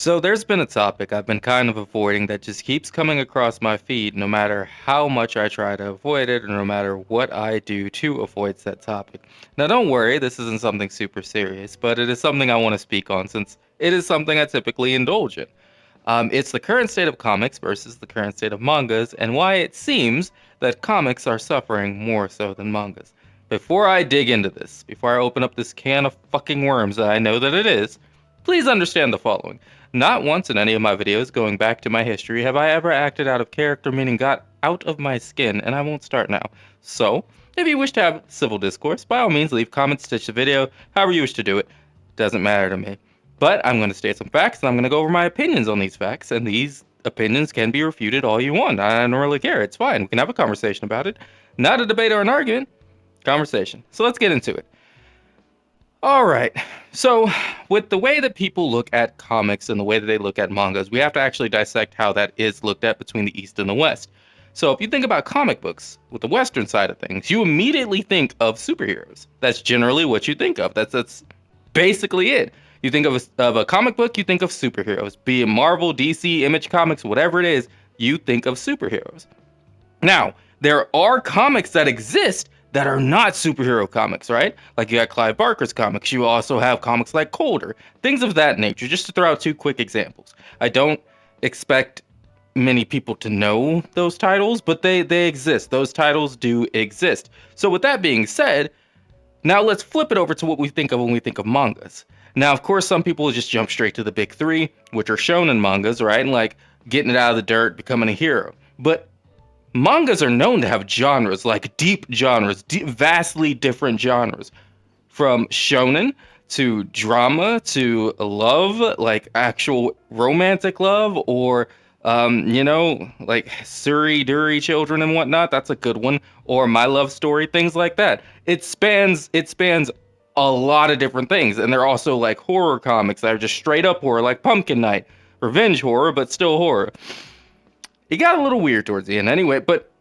So there's been a topic I've been kind of avoiding that just keeps coming across my feed no matter how much I try to avoid it or no matter what I do to avoid that topic. Now don't worry, this isn't something super serious, but it is something I want to speak on since it is something I typically indulge in. It's the current state of comics versus the current state of mangas and why it seems that comics are suffering more so than mangas. Before I dig into this, before I open up this can of fucking worms that I know that it is, please understand the following. Not once in any of my videos going back to my history have I ever acted out of character, meaning got out of my skin, and I won't start now. So, if you wish to have civil discourse, by all means leave comments, stitch the video, however you wish to do it. Doesn't matter to me. But I'm going to state some facts, and I'm going to go over my opinions on these facts, and these opinions can be refuted all you want. I don't really care. It's fine. We can have a conversation about it. Not a debate or an argument. Conversation. So let's get into it. All right. So, with the way that people look at comics and the way that they look at mangas, we have to actually dissect how that is looked at between the East and the West. So, if you think about comic books with the Western side of things, you immediately think of superheroes. That's generally what you think of. That's basically it. You think of a comic book, you think of superheroes. Be it Marvel, DC, Image Comics, whatever it is, you think of superheroes. Now, there are comics that exist that are not superhero comics, right? Like you got Clive Barker's comics. You also have comics like Colder, things of that nature. Just to throw out two quick examples. I don't expect many people to know those titles, but they exist. Those titles do exist. So with that being said, now let's flip it over to what we think of when we think of mangas. Now, of course, some people just jump straight to the big three, which are shonen mangas, right? And like getting it out of the dirt, becoming a hero. But mangas are known to have genres, like deep genres, vastly different genres. From shonen to drama to love, like actual romantic love, or like Suri Duri children and whatnot. That's a good one. Or My Love Story, things like that. It spans a lot of different things. And they're also like horror comics that are just straight up horror, like Pumpkin Night. Revenge horror, but still horror. It got a little weird towards the end anyway, but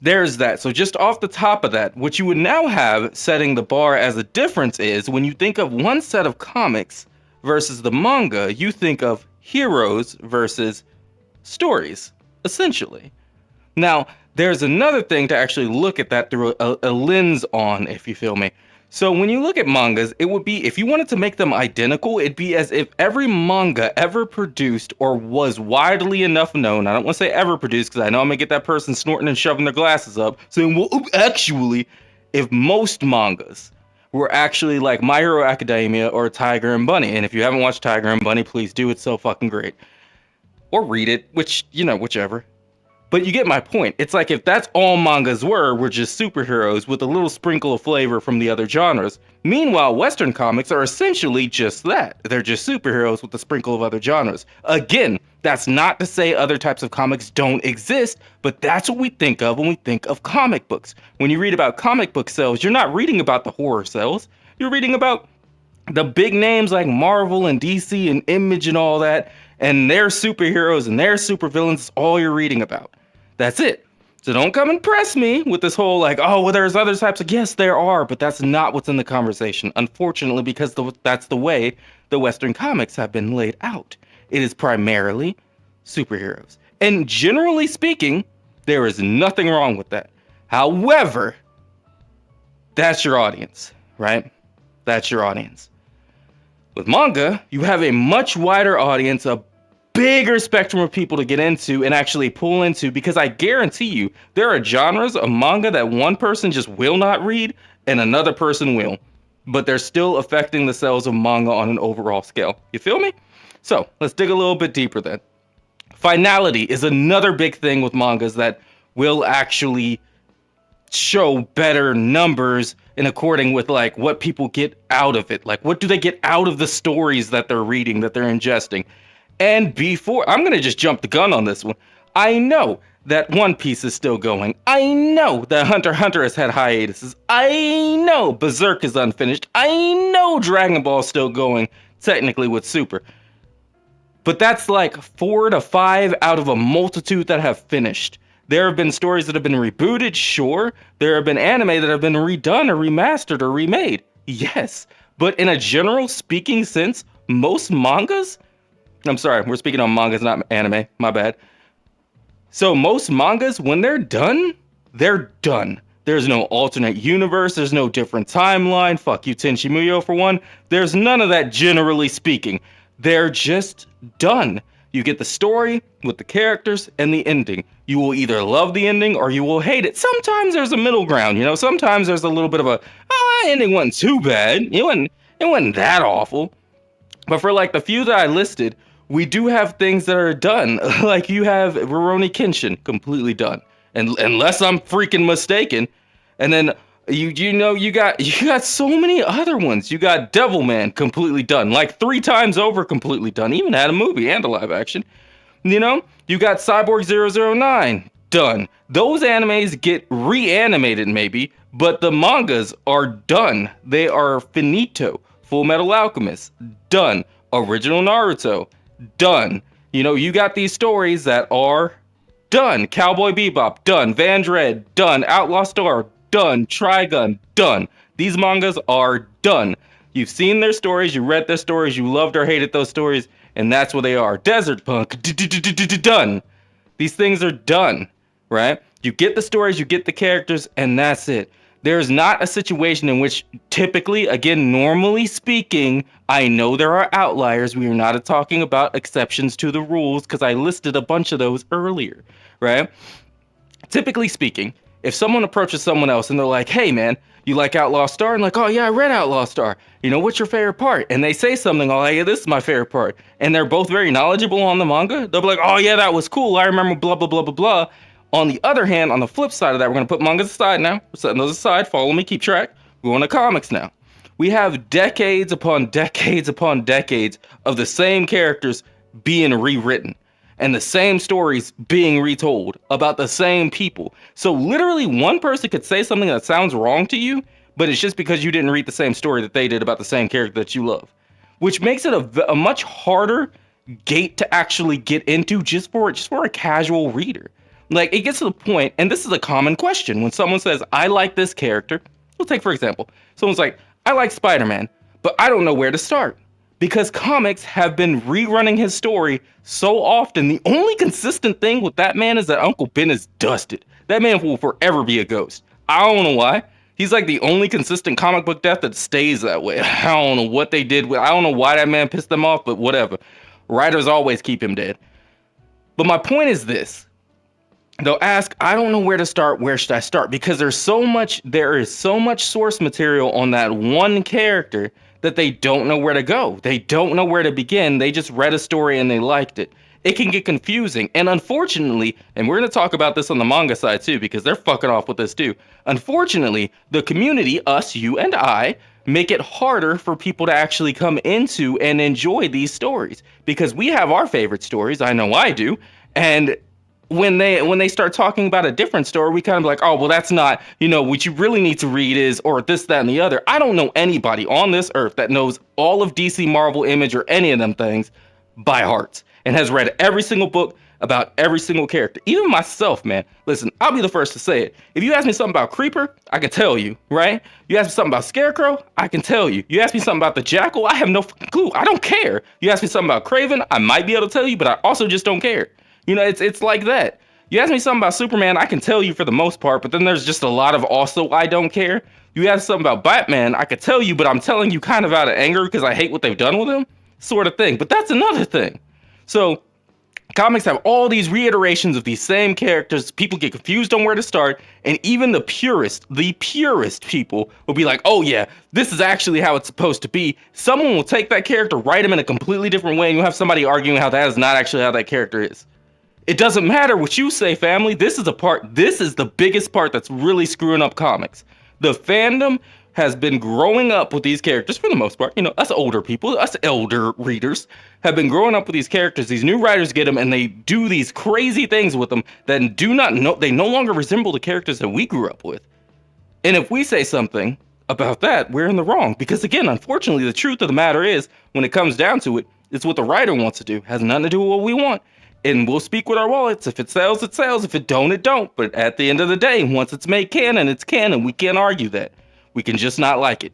there's that. So just off the top of that, what you would now have setting the bar as a difference is when you think of one set of comics versus the manga, you think of heroes versus stories, essentially. Now, there's another thing to actually look at that through a lens on, if you feel me. So when you look at mangas, it would be, if you wanted to make them identical, it'd be as if every manga ever produced or was widely enough known. I don't want to say ever produced because I know I'm going to get that person snorting and shoving their glasses up saying, well, actually, if most mangas were actually like My Hero Academia or Tiger and Bunny, and if you haven't watched Tiger and Bunny, please do. It's so fucking great. Or read it, whichever. But you get my point. It's like if that's all mangas were just superheroes with a little sprinkle of flavor from the other genres. Meanwhile, Western comics are essentially just that. They're just superheroes with a sprinkle of other genres. Again, that's not to say other types of comics don't exist, but that's what we think of when we think of comic books. When you read about comic book sales, you're not reading about the horror sales. You're reading about the big names like Marvel and DC and Image and all that, and their superheroes and their supervillains is all you're reading about. That's it. So don't come and press me with this whole like, oh, well, there's other types of, yes, there are, but that's not what's in the conversation, unfortunately, because that's the way the Western comics have been laid out. It is primarily superheroes. And generally speaking, there is nothing wrong with that. However, that's your audience, right? That's your audience. With manga, you have a much wider audience, a bigger spectrum of people to get into and actually pull into, because I guarantee you there are genres of manga that one person just will not read and another person will, but they're still affecting the sales of manga on an overall scale. You feel me? So let's dig a little bit deeper then. Finality is another big thing with mangas that will actually show better numbers in according with like what people get out of it. Like what do they get out of the stories that they're reading, that they're ingesting. And before, I'm going to just jump the gun on this one. I know that One Piece is still going. I know that Hunter x Hunter has had hiatuses. I know Berserk is unfinished. I know Dragon Ball is still going, technically with Super. But that's like 4 to 5 out of a multitude that have finished. There have been stories that have been rebooted, sure. There have been anime that have been redone or remastered or remade, yes. But in a general speaking sense, most mangas, I'm sorry, we're speaking on mangas, not anime. My bad. So most mangas, when they're done, they're done. There's no alternate universe. There's no different timeline. Fuck you, Tenchi Muyo, for one. There's none of that, generally speaking. They're just done. You get the story with the characters and the ending. You will either love the ending or you will hate it. Sometimes there's a middle ground, you know? Sometimes there's a little bit of a, oh, that ending wasn't too bad. It wasn't that awful. But for like the few that I listed, we do have things that are done. Like you have Rurouni Kenshin completely done, and unless I'm freaking mistaken. And then you got so many other ones. You got Devilman completely done, like 3 times over completely done. Even had a movie and a live action. You got Cyborg 009 done. Those animes get reanimated maybe, but the mangas are done. They are finito. Full Metal Alchemist done. Original Naruto done. You got these stories that are done. Cowboy Bebop done. Van Dread done. Outlaw Star done. Trigun done. These mangas are done. You've seen their stories, you read their stories, you loved or hated those stories, and that's what they are. Desert Punk done. These things are done, right? You get the stories, you get the characters, and that's it. There's not a situation in which typically, again, normally speaking, I know there are outliers. We are not talking about exceptions to the rules because I listed a bunch of those earlier, right? Typically speaking, if someone approaches someone else and they're like, hey man, you like Outlaw Star? And like, oh yeah, I read Outlaw Star. What's your favorite part? And they say something, oh yeah, this is my favorite part. And they're both very knowledgeable on the manga. They'll be like, oh yeah, that was cool. I remember blah, blah, blah, blah, blah. On the other hand, on the flip side of that, we're going to put mangas aside now. We're setting those aside. Follow me, keep track. We're going to comics now. We have decades upon decades upon decades of the same characters being rewritten and the same stories being retold about the same people. So literally one person could say something that sounds wrong to you, but it's just because you didn't read the same story that they did about the same character that you love, which makes it a much harder gate to actually get into just for a casual reader. Like, it gets to the point, and this is a common question, when someone says, I like this character. We'll take, for example, someone's like, I like Spider-Man, but I don't know where to start. Because comics have been rerunning his story so often, the only consistent thing with that man is that Uncle Ben is dusted. That man will forever be a ghost. I don't know why. He's like the only consistent comic book death that stays that way. I don't know what they did. I don't know why that man pissed them off, but whatever. Writers always keep him dead. But my point is this. They'll ask, I don't know where to start. Where should I start? Because there is so much source material on that one character that they don't know where to go. They don't know where to begin. They just read a story and they liked it. It can get confusing. And unfortunately, and we're going to talk about this on the manga side too, because they're fucking off with this too. Unfortunately, the community, us, you and I, make it harder for people to actually come into and enjoy these stories, because we have our favorite stories. I know I do. And when they start talking about a different story, we kind of like, oh, well, that's not, what you really need to read is, or this, that, and the other. I don't know anybody on this earth that knows all of DC, Marvel, Image, or any of them things by heart and has read every single book about every single character. Even myself, man. Listen, I'll be the first to say it. If you ask me something about Creeper, I can tell you, right? You ask me something about Scarecrow, I can tell you. You ask me something about the Jackal, I have no fucking clue. I don't care. You ask me something about Kraven, I might be able to tell you, but I also just don't care. It's like that. You ask me something about Superman, I can tell you for the most part, but then there's just a lot of also I don't care. You ask something about Batman, I could tell you, but I'm telling you kind of out of anger because I hate what they've done with him, sort of thing. But that's another thing. So comics have all these reiterations of these same characters. People get confused on where to start, and even the purest people will be like, oh yeah, this is actually how it's supposed to be. Someone will take that character, write him in a completely different way, and you'll have somebody arguing how that is not actually how that character is. It doesn't matter what you say, family. This is the biggest part that's really screwing up comics. The fandom has been growing up with these characters for the most part. Us older people, us elder readers have been growing up with these characters. These new writers get them and they do these crazy things with them that they no longer resemble the characters that we grew up with. And if we say something about that, we're in the wrong. Because again, unfortunately, the truth of the matter is, when it comes down to it, it's what the writer wants to do. It has nothing to do with what we want. And we'll speak with our wallets. If it sells, it sells. If it don't, it don't. But at the end of the day, once it's made canon, it's canon. We can't argue that. We can just not like it.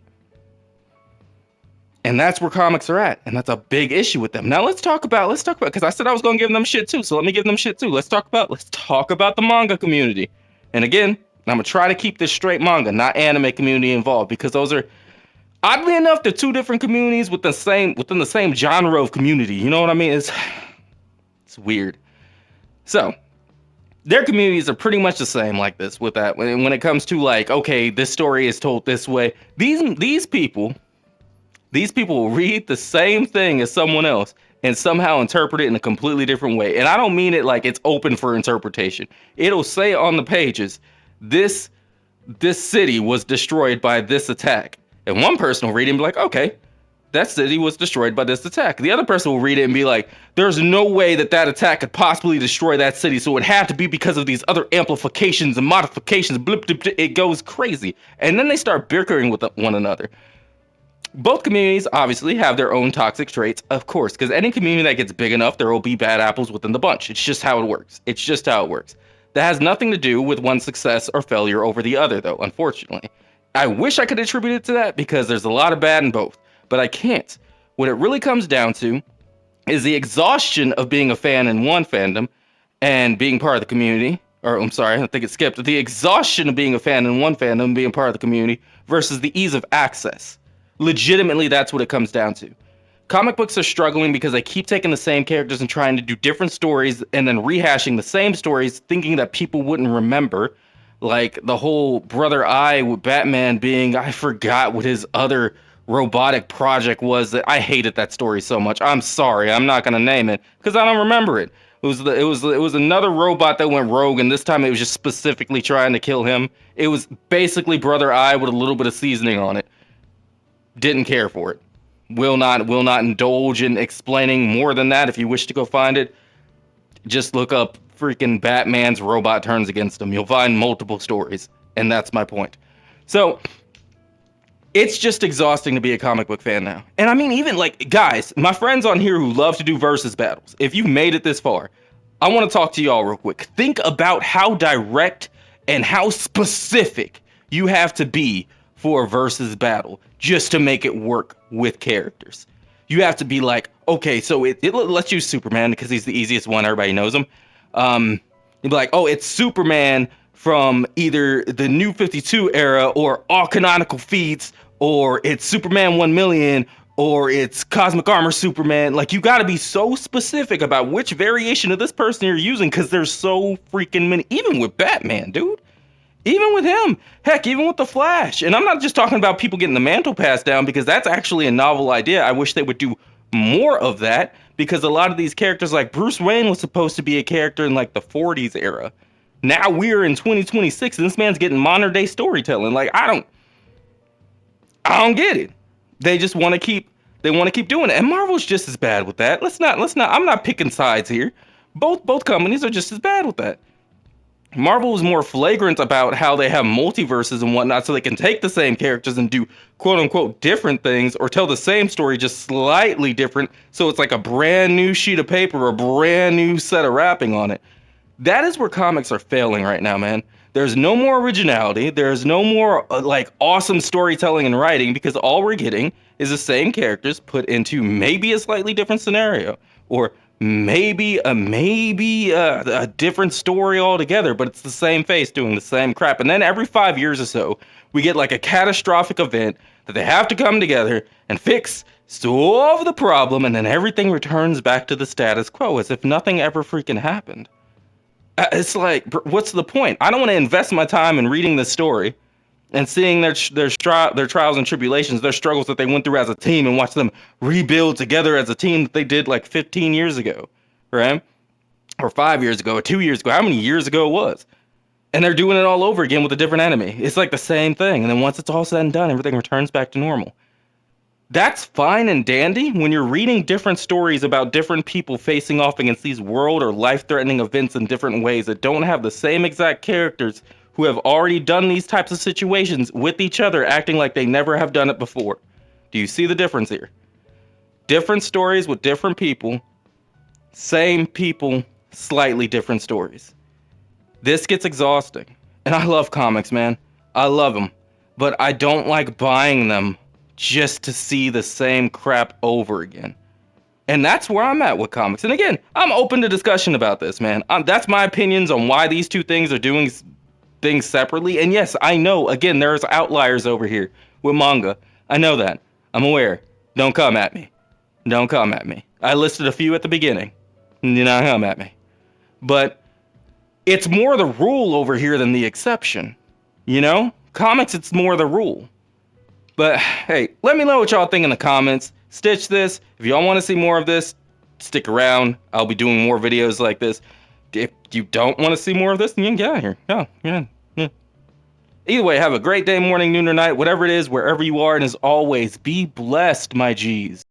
And that's where comics are at, and that's a big issue with them. Now let's talk about because I said I was going to give them shit too, so let me give them shit too. Let's talk about the manga community. And again, I'm gonna try to keep this straight manga, not anime community involved, because those are, oddly enough, they're two different communities within the same genre of community. You know what I mean? It's weird. So their communities are pretty much the same, like this, with that. When it comes to like, okay, this story is told this way. These people will read the same thing as someone else and somehow interpret it in a completely different way. And I don't mean it like it's open for interpretation. It'll say on the pages, this city was destroyed by this attack. And one person will read it and be like, okay, that city was destroyed by this attack. The other person will read it and be like, there's no way that attack could possibly destroy that city, so it had to be because of these other amplifications and modifications. Blip, blip, blip. It goes crazy. And then they start bickering with one another. Both communities obviously have their own toxic traits, of course, because any community that gets big enough, there will be bad apples within the bunch. It's just how it works. That has nothing to do with one's success or failure over the other, though, unfortunately. I wish I could attribute it to that, because there's a lot of bad in both, but I can't. What it really comes down to is the exhaustion of being a fan in one fandom and being part of the community. Or, I'm sorry, I think it skipped. The exhaustion of being a fan in one fandom and being part of the community versus the ease of access. Legitimately, that's what it comes down to. Comic books are struggling because they keep taking the same characters and trying to do different stories and then rehashing the same stories, thinking that people wouldn't remember. Like the whole Brother Eye with Batman being, I forgot what his other robotic project was. That I hated that story so much. I'm sorry, I'm not gonna name it because I don't remember it. It was another robot that went rogue, and this time it was just specifically trying to kill him. It was basically Brother Eye with a little bit of seasoning on it. Didn't care for it. Will not indulge in explaining more than that. If you wish to go find it, just look up freaking Batman's robot turns against him. You'll find multiple stories, and that's my point. So it's just exhausting to be a comic book fan now. And I mean, even like, guys, my friends on here who love to do versus battles, if you've made it this far, I want to talk to y'all real quick. Think about how direct and how specific you have to be for a versus battle just to make it work with characters. You have to be like, okay, so let's use Superman because he's the easiest one. Everybody knows him. You'd be like, oh, it's Superman from either the New 52 era or all canonical feats, or it's Superman 1 million, or it's Cosmic Armor Superman. Like, you got to be so specific about which variation of this person you're using because there's so freaking many. Even with Batman, dude. Even with him. Heck, even with the Flash. And I'm not just talking about people getting the mantle passed down, because that's actually a novel idea. I wish they would do more of that, because a lot of these characters, like Bruce Wayne was supposed to be a character in like the 40s era. Now we're in 2026 and this man's getting modern day storytelling. Like, I don't get it. They just want to keep doing it. And Marvel's just as bad with that. Let's not I'm not picking sides here. Both companies are just as bad with that. Marvel is more flagrant about how they have multiverses and whatnot, so they can take the same characters and do quote-unquote different things, or tell the same story just slightly different, so it's like a brand new sheet of paper or a brand new set of wrapping on it. That is where comics are failing right now, man. There's no more originality. There's no more like awesome storytelling and writing, because all we're getting is the same characters put into maybe a slightly different scenario, or maybe a different story altogether, but it's the same face doing the same crap. And then every 5 years or so, we get like a catastrophic event that they have to come together and fix, solve the problem, and then everything returns back to the status quo as if nothing ever freaking happened. It's like, what's the point? I don't want to invest my time in reading the story and seeing their trials and tribulations, their struggles that they went through as a team, and watch them rebuild together as a team that they did like 15 years ago, right? Or 5 years ago, or 2 years ago, how many years ago it was. And they're doing it all over again with a different enemy. It's like the same thing. And then once it's all said and done, everything returns back to normal. That's fine and dandy when you're reading different stories about different people facing off against these world or life-threatening events in different ways that don't have the same exact characters who have already done these types of situations with each other, acting like they never have done it before. Do you see the difference here? Different stories with different people, same people, slightly different stories. This gets exhausting. And I love comics, man. I love them. But I don't like buying them just to see the same crap over again. And that's where I'm at with comics. And again, I'm open to discussion about this, man. That's my opinions on why these two things are doing things separately. And yes, I know, again, there's outliers over here with manga. I know that. I'm aware. Don't come at me. Don't come at me. I listed a few at the beginning. Do not come at me. But it's more the rule over here than the exception. You know? Comics, it's more the rule. But hey, let me know what y'all think in the comments. Stitch this. If y'all want to see more of this, stick around. I'll be doing more videos like this. If you don't want to see more of this, then you can get out of here. Yeah. Either way, have a great day, morning, noon, or night, whatever it is, wherever you are. And as always, be blessed, my G's.